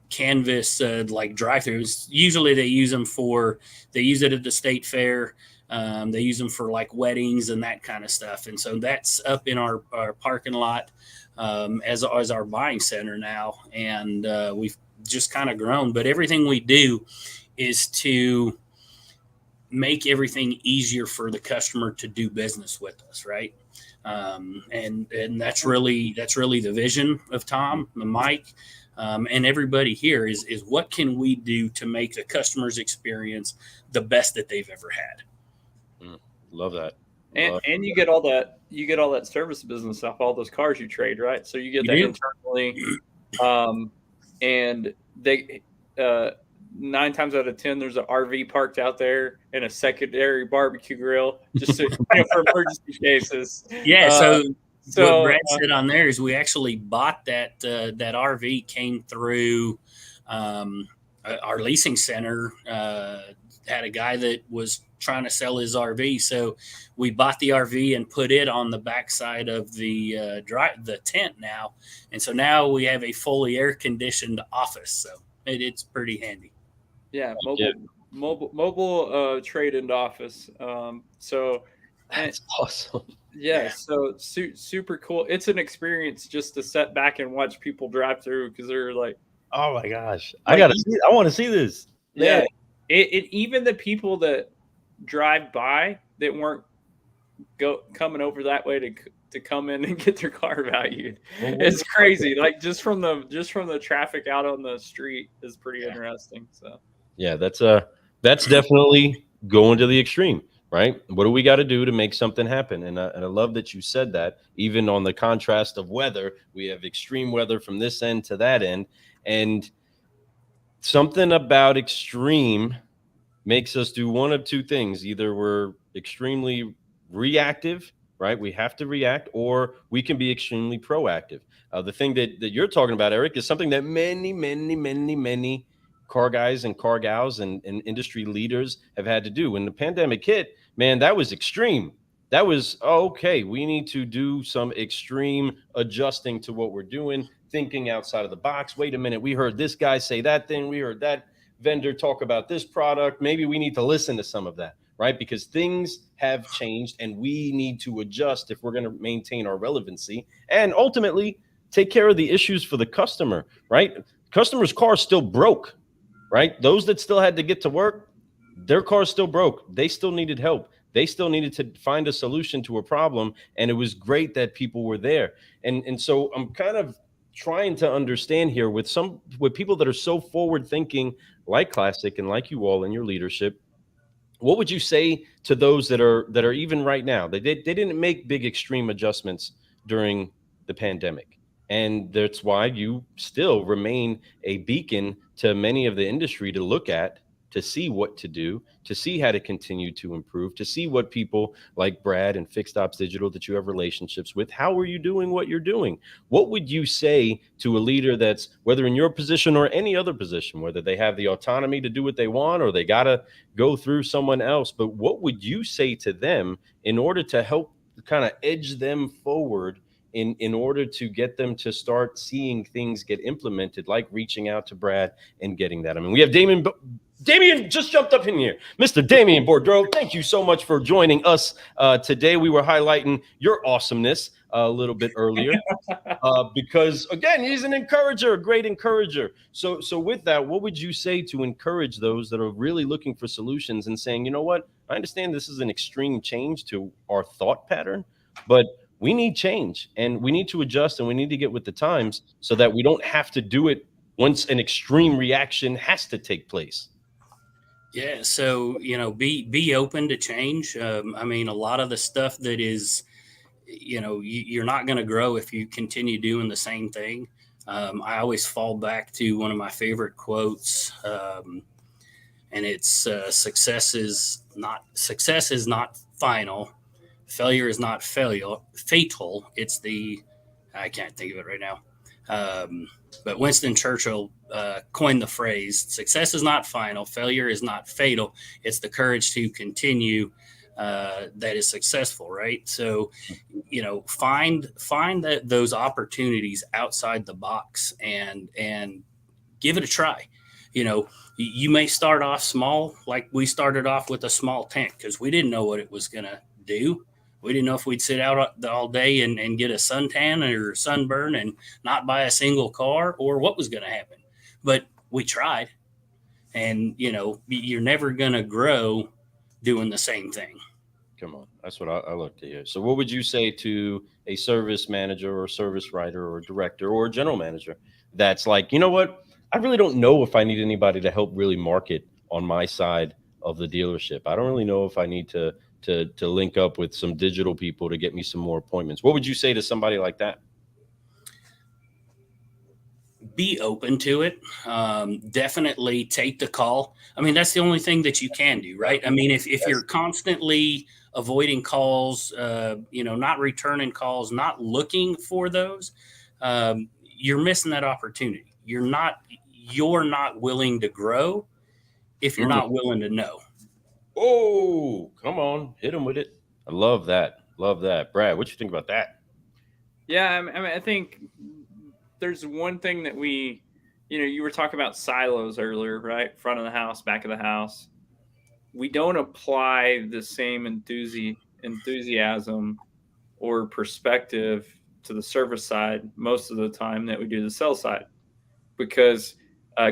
canvas like drive-throughs. Usually they use it at the state fair. They use them for like weddings and that kind of stuff. And so that's up in our parking lot as our buying center now. And we've just kind of grown. But everything we do is to make everything easier for the customer to do business with us, right? And that's really the vision of Tom and Mike, and everybody here is what can we do to make the customer's experience the best that they've ever had. Love that. And you get all that service business off all those cars you trade, right? So you get that internally, and they 9 times out of 10 there's an RV parked out there and a secondary barbecue grill just to, for emergency cases. Yeah. So what Brad said on there is we actually bought that RV, came through our leasing center. Had a guy that was trying to sell his RV, so we bought the RV and put it on the backside of the tent now, and so now we have a fully air conditioned office. So it's pretty handy. Yeah, mobile trade-in office. So that's awesome. Yeah, so super cool. It's an experience just to sit back and watch people drive through because they're like, "Oh my gosh, I want to see this." Yeah, even the people that drive by that weren't coming over that way to come in and get their car valued. It's crazy. Like just from the traffic out on the street is pretty interesting. So yeah, that's definitely going to the extreme, right? What do we got to do to make something happen? And I love that you said that. Even on the contrast of weather, we have extreme weather from this end to that end, and something about extreme makes us do one of two things. Either we're extremely reactive, right? We have to react, or we can be extremely proactive. The thing that you're talking about, Eric, is something that many car guys and car gals and industry leaders have had to do. When the pandemic hit, man, that was extreme. That was, okay, we need to do some extreme adjusting to what we're doing, thinking outside of the box. Wait a minute, we heard this guy say that thing. We heard that vendor talk about this product. Maybe we need to listen to some of that, right? Because things have changed and we need to adjust if we're going to maintain our relevancy and ultimately take care of the issues for the customer, right? Customer's car still broke, right? Those that still had to get to work, their car still broke. They still needed help. They still needed to find a solution to a problem. And it was great that people were there. And so I'm kind of trying to understand here with people that are so forward thinking, like Classic and like you all in your leadership. What would you say to those that are even right now? They didn't make big extreme adjustments during the pandemic. And that's why you still remain a beacon to many of the industry to look at to see what to do, to see how to continue to improve, to see what people like Brad and Fixed Ops Digital that you have relationships with, how are you doing what you're doing? What would you say to a leader that's, whether in your position or any other position, whether they have the autonomy to do what they want or they got to go through someone else, but what would you say to them in order to help kind of edge them forward in order to get them to start seeing things get implemented, like reaching out to Brad and getting that? I mean, we have Damien just jumped up in here. Mr. Damien Boudreau, thank you so much for joining us today. We were highlighting your awesomeness a little bit earlier because, again, he's an encourager, a great encourager. So with that, what would you say to encourage those that are really looking for solutions and saying, you know what, I understand this is an extreme change to our thought pattern, but we need change and we need to adjust and we need to get with the times so that we don't have to do it once an extreme reaction has to take place? Yeah, so be open to change. I mean, a lot of the stuff that is, you're not going to grow if you continue doing the same thing. I always fall back to one of my favorite quotes, and it's success is not final, failure is not fatal. I can't think of it right now. But Winston Churchill coined the phrase, success is not final, failure is not fatal. It's the courage to continue that is successful, right? So, find those opportunities outside the box and give it a try. You may start off small, like we started off with a small tent because we didn't know what it was going to do. We didn't know if we'd sit out all day and get a suntan or sunburn and not buy a single car or what was going to happen. But we tried. And, you're never going to grow doing the same thing. Come on. That's what I look to hear. So what would you say to a service manager or service writer or director or general manager that's like, you know what, I really don't know if I need anybody to help really market on my side of the dealership. I don't really know if I need to link up with some digital people to get me some more appointments. What would you say to somebody like that? Be open to it. Definitely take the call. I mean, that's the only thing that you can do, right? I mean, if you're constantly avoiding calls, not returning calls, not looking for those, you're missing that opportunity. You're not willing to grow if you're not willing to know. Oh, come on. Hit him with it. I love that. Love that. Brad, what you think about that? Yeah, I mean, I think there's one thing that you were talking about silos earlier, right? Front of the house, back of the house. We don't apply the same enthusiasm or perspective to the service side most of the time that we do the sales side, because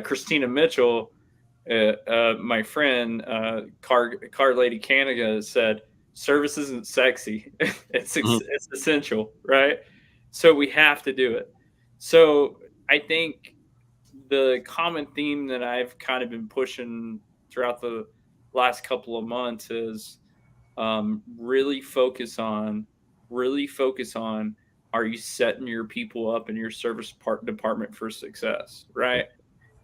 Christina Mitchell, my friend, Car Lady Canada, said, service isn't sexy. It's essential, right? So we have to do it. So I think the common theme that I've kind of been pushing throughout the last couple of months is really focus on, are you setting your people up in your service department for success, right?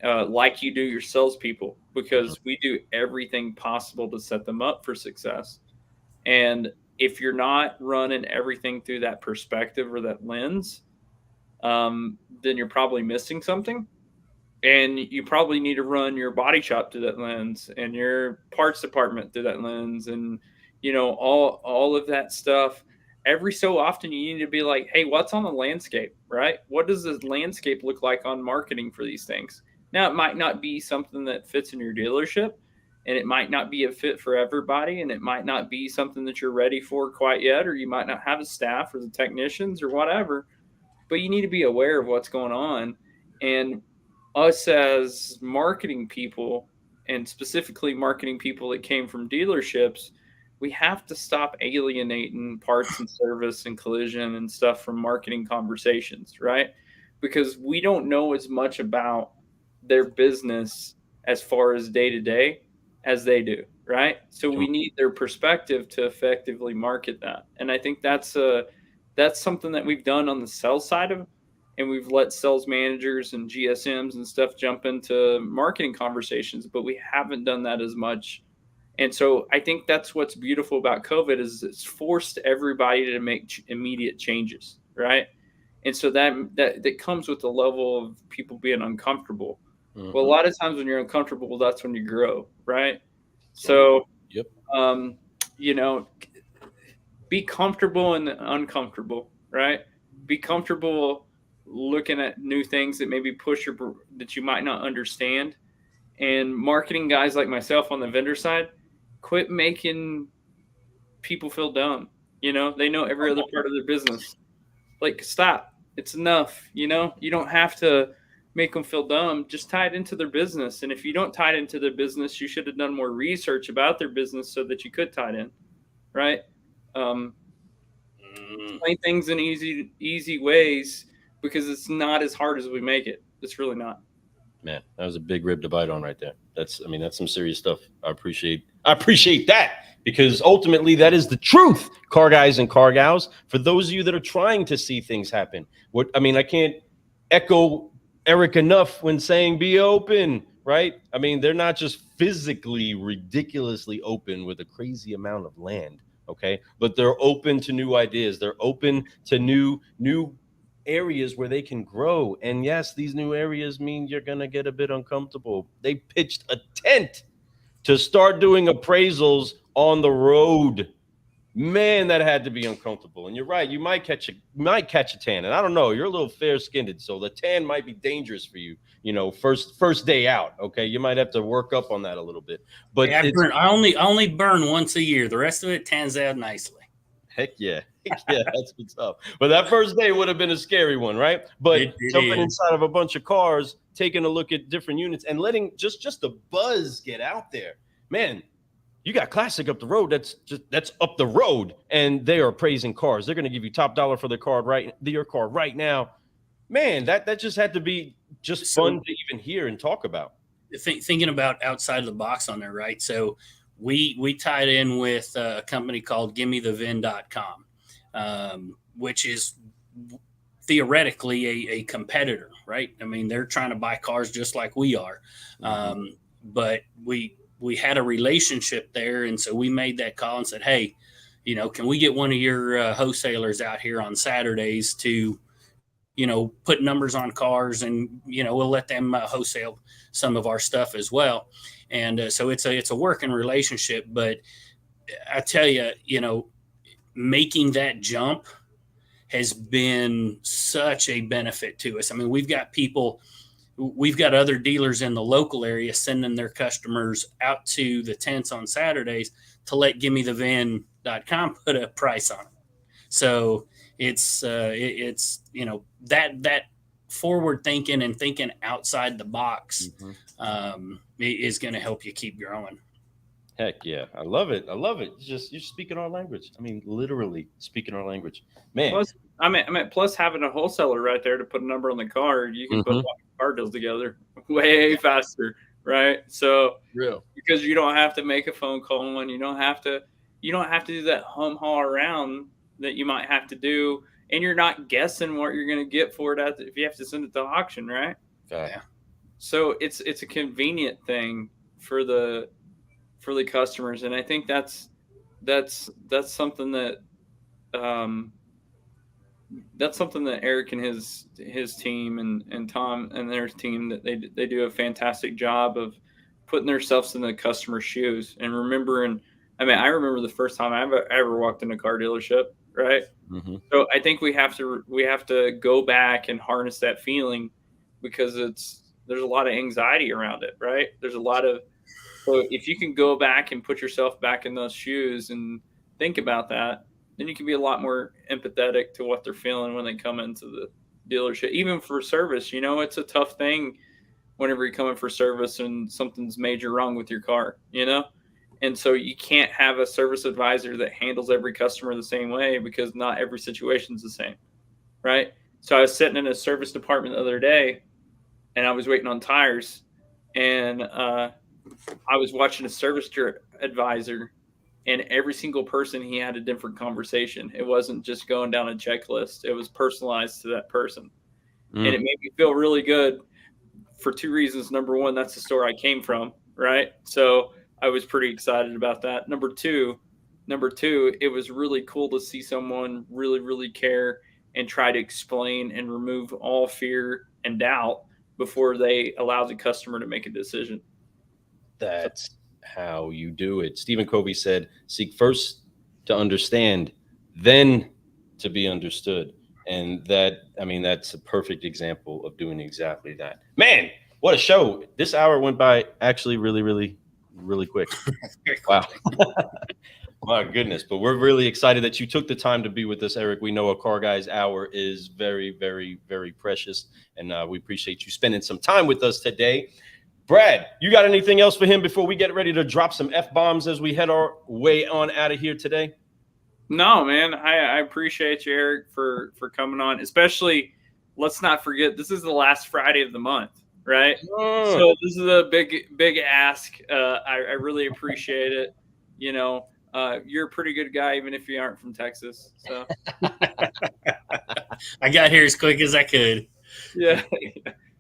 Like you do your salespeople, because we do everything possible to set them up for success. And if you're not running everything through that perspective or that lens, then you're probably missing something. And you probably need to run your body shop through that lens and your parts department through that lens, and all of that stuff. Every so often you need to be like, hey, what's on the landscape, right? What does the landscape look like on marketing for these things? Now, it might not be something that fits in your dealership, and it might not be a fit for everybody, and it might not be something that you're ready for quite yet, or you might not have a staff or the technicians or whatever, but you need to be aware of what's going on. And us as marketing people, and specifically marketing people that came from dealerships, we have to stop alienating parts and service and collision and stuff from marketing conversations, right? Because we don't know as much about their business as far as day to day as they do, right? So we need their perspective to effectively market that. And I think that's something that we've done on the sales side and we've let sales managers and GSMs and stuff jump into marketing conversations, but we haven't done that as much. And so I think that's what's beautiful about COVID is it's forced everybody to make immediate changes, right? And so that comes with the level of people being uncomfortable. Well, a lot of times when you're uncomfortable, that's when you grow, right? So, yep. You know, be comfortable and uncomfortable, right? Be comfortable looking at new things that maybe that you might not understand. And marketing guys like myself on the vendor side, quit making people feel dumb. You know, they know every other part of their business. Like, stop. It's enough. You know, you don't have to make them feel dumb. Just tie it into their business. And if you don't tie it into their business, you should have done more research about their business so that you could tie it in, right? Explain things in easy ways because it's not as hard as we make it. It's really not. Man, that was a big rib to bite on right there. That's some serious stuff. I appreciate that because ultimately that is the truth, car guys and car gals. For those of you that are trying to see things happen, I can't echo Eric enough when saying be open, right? I mean, they're not just physically ridiculously open with a crazy amount of land, okay? But they're open to new ideas. They're open to new areas where they can grow. And yes, these new areas mean you're going to get a bit uncomfortable. They pitched a tent to start doing appraisals on the road. Man, that had to be uncomfortable. And you're right, you might catch a tan. And I don't know, you're a little fair-skinned, so the tan might be dangerous for you, first day out. Okay, you might have to work up on that a little bit. But yeah, I only burn once a year. The rest of it tans out nicely. Heck yeah. Yeah, that's what's up. But that first day would have been a scary one, right? But jumping inside of a bunch of cars, taking a look at different units and letting just the buzz get out there. Man, you got Classic up the road. That's up the road, and they are praising cars. They're going to give you top dollar for your car right now. Man, that just had to be just fun to even hear and talk about. Thinking about outside of the box on there, right? So we tied in with a company called GimmeTheVin.com, which is theoretically a competitor, right? I mean, they're trying to buy cars just like we are, but we had a relationship there, and so we made that call and said, hey, can we get one of your wholesalers out here on Saturdays to put numbers on cars, and we'll let them wholesale some of our stuff as well. And so it's a working relationship. But I tell you, making that jump has been such a benefit to us. I mean, we've got other dealers in the local area sending their customers out to the tents on Saturdays to let GimmeTheVin.com put a price on it. So it's that forward thinking and thinking outside the box is going to help you keep growing. Heck yeah. I love it. You're speaking our language. I mean, literally speaking our language, man. Plus having a wholesaler right there to put a number on the car, you can put car deals together way faster, right? So because you don't have to make a phone call and you don't have to do that haul around that you might have to do, and you're not guessing what you're going to get for it if you have to send it to auction, right? Yeah. So it's a convenient thing for the customers, and I think that's something that Eric and his team and Tom and their team, that they do a fantastic job of putting themselves in the customer's shoes and remembering. I mean, I remember the first time I ever walked in a car dealership, right? So I think we have to go back and harness that feeling, because there's a lot of anxiety around it, right? So if you can go back and put yourself back in those shoes and think about that, then you can be a lot more empathetic to what they're feeling when they come into the dealership. Even for service, it's a tough thing whenever you come in for service and something's major wrong with your car, And so you can't have a service advisor that handles every customer the same way, because not every situation's the same, right? So I was sitting in a service department the other day, and I was waiting on tires, and I was watching a service advisor, and every single person, he had a different conversation. It wasn't just going down a checklist. It was personalized to that person. and it made me feel really good for two reasons. Number one, that's the store I came from, right? So I was pretty excited about that. Number two, it was really cool to see someone really, really care and try to explain and remove all fear and doubt before they allow the customer to make a decision. That's how you do it. Stephen Covey said, seek first to understand, then to be understood. And that's a perfect example of doing exactly that. Man, what a show. This hour went by actually really, really, really quick. Wow. My goodness. But we're really excited that you took the time to be with us, Eric. We know a Car Guy's hour is very, very, very precious. And we appreciate you spending some time with us today. Brad, you got anything else for him before we get ready to drop some F-bombs as we head our way on out of here today? No, man. I appreciate you, Eric, for coming on. Especially, let's not forget, this is the last Friday of the month, right? So this is a big ask. I really appreciate it. You know, you're a pretty good guy, even if you aren't from Texas. So I got here as quick as I could. Yeah.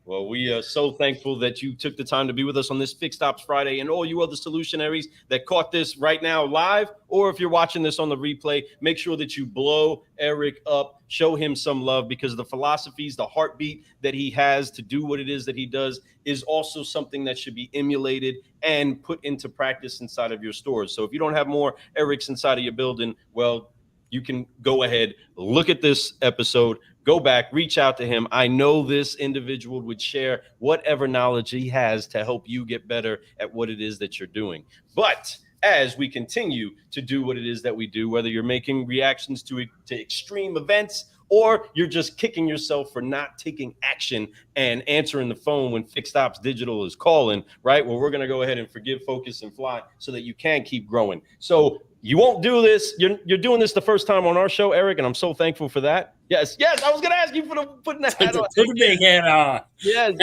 Well, we are so thankful that you took the time to be with us on this Fixed Ops Friday, and all you other solutionaries that caught this right now live, or if you're watching this on the replay, make sure that you blow Eric up, show him some love, because the philosophies, the heartbeat that he has to do what it is that he does is also something that should be emulated and put into practice inside of your stores. So if you don't have more Erics inside of your building, well, you can go ahead, look at this episode, go back, reach out to him. I know this individual would share whatever knowledge he has to help you get better at what it is that you're doing. But as we continue to do what it is that we do, whether you're making reactions to extreme events, or you're just kicking yourself for not taking action and answering the phone when Fixed Ops Digital is calling, right? Well, we're going to go ahead and forgive, focus, and fly so that you can keep growing. So you won't do this. You're doing this the first time on our show, Eric, and I'm so thankful for that. Yes. I was going to ask you for putting that hat on. Put a big hat on. Yes.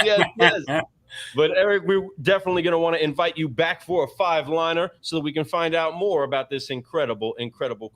But Eric, we're definitely going to want to invite you back for a 5-liner so that we can find out more about this incredible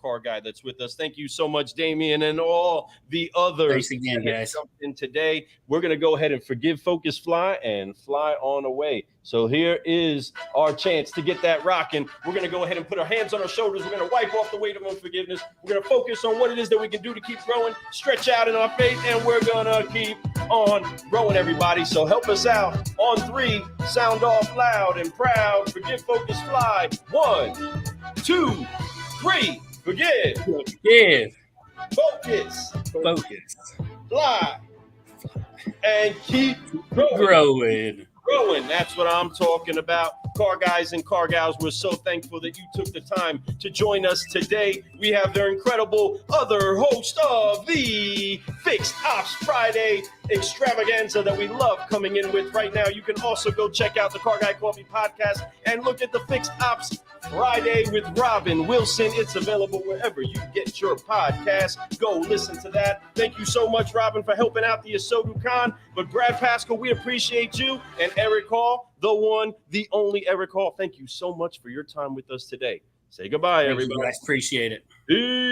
car guy that's with us. Thank you so much, Damien, and all the others. Thanks again, guys. In today, we're going to go ahead and forgive, focus, fly, and fly on away. So here is our chance to get that rocking. We're going to go ahead and put our hands on our shoulders. We're going to wipe off the weight of unforgiveness. We're going to focus on what it is that we can do to keep growing, stretch out in our faith, and we're going to keep on growing, everybody. So help us out. On 3, sound off loud and proud. Forgive, focus, fly. 1, 2, 3. Forgive. Focus. Fly. And keep growing. That's what I'm talking about. Car guys and car gals, we're so thankful that you took the time to join us today. We have their incredible other host of the Fixed Ops Friday extravaganza that we love coming in with right now. You can also go check out the Car Guy Coffee podcast and look at the Fixed Ops Friday with Robin Wilson. It's available wherever you get your podcast. Go listen to that. Thank you so much, Robin, for helping out the Asodu Khan. But Brad Pascal, we appreciate you. And Eric Hall, the one, the only Eric Hall, thank you so much for your time with us today. Say goodbye, everybody. I appreciate it. Peace.